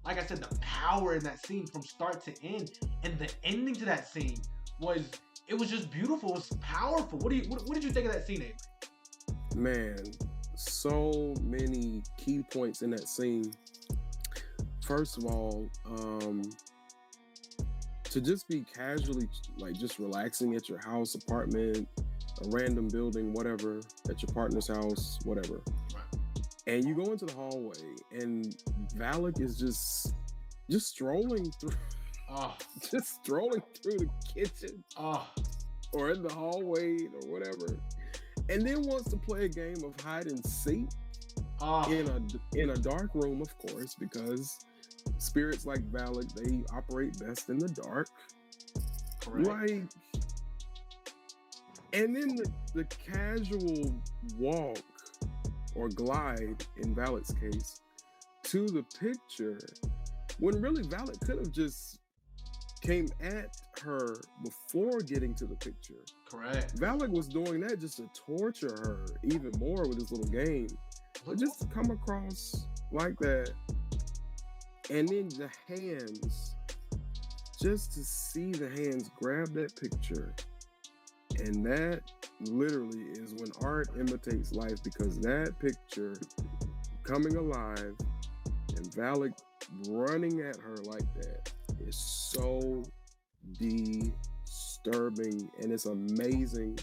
like I said, the power in that scene from start to end, and the ending to that scene was just beautiful. It was powerful. What did you think of that scene, Avery? Man, so many key points in that scene. First of all, to just be casually, like, just relaxing at your house, apartment, a random building, whatever, at your partner's house, whatever. Right. And you go into the hallway, and Valak is just strolling through, just strolling through the kitchen, or in the hallway, or whatever, and then wants to play a game of hide and seek in a dark room, of course, because spirits like Valak, they operate best in the dark. Correct. Like, and then the casual walk or glide, in Valak's case, to the picture, when really Valak could have just came at her before getting to the picture. Correct. Valak was doing that just to torture her even more with his little game. But just to come across like that, and then the hands, just to see the hands grab that picture, and that literally is when art imitates life, because that picture coming alive and Valak running at her like that is so disturbing, and it's amazing.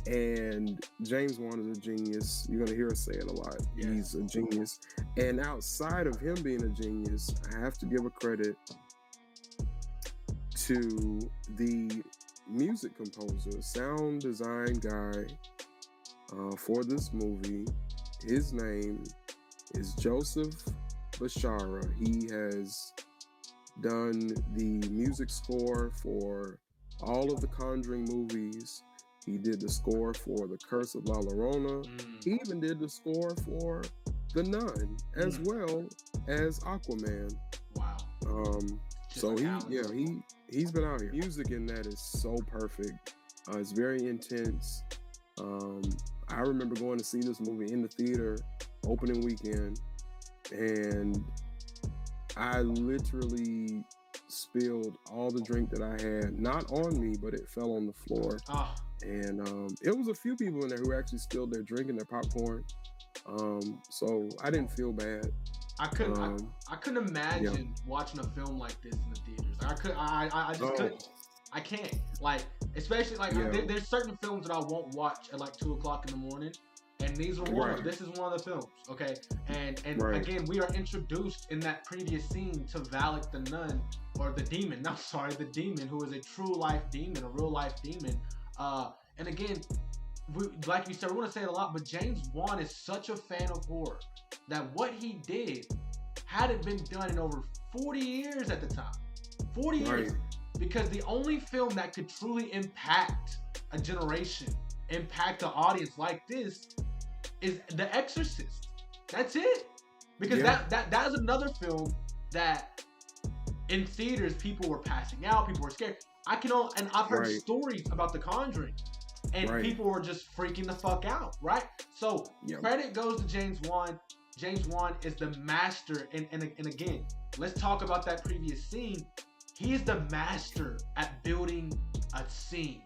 And James Wan is a genius. You're gonna hear us say it a lot. Yes. He's a genius. And outside of him being a genius, I have to give a credit to the music composer, sound design guy for this movie. His name is Joseph Bashara. He has done the music score for all of the Conjuring movies. He did the score for The Curse of La Llorona. He even did the score for The Nun, as well as Aquaman. Wow. So he's been out here. Music in that is so perfect. It's very intense. I remember going to see this movie in the theater opening weekend, and I literally spilled all the drink that I had, not on me, but it fell on the floor. And it was a few people in there who actually spilled their drink and their popcorn. So I didn't feel bad. I couldn't imagine watching a film like this in the theaters. I just couldn't. I can't. Like, especially like there's certain films that I won't watch at like 2:00 in the morning, and these are one. This is one of the films. Okay, and again, we are introduced in that previous scene to Valak the Nun, or the demon. No, sorry, the demon, who is a true life demon, a real life demon. And again, like you said, we want to say it a lot, but James Wan is such a fan of horror that what he did hadn't been done in over 40 years at the time. 40 years. Because the only film that could truly impact a generation, impact an audience like this, is The Exorcist. That's it. Because that is another film that in theaters people were passing out, people were scared. And I've heard stories about The Conjuring, and people were just freaking the fuck out, right? So credit goes to James Wan. James Wan is the master, and again, let's talk about that previous scene. He is the master at building a scene.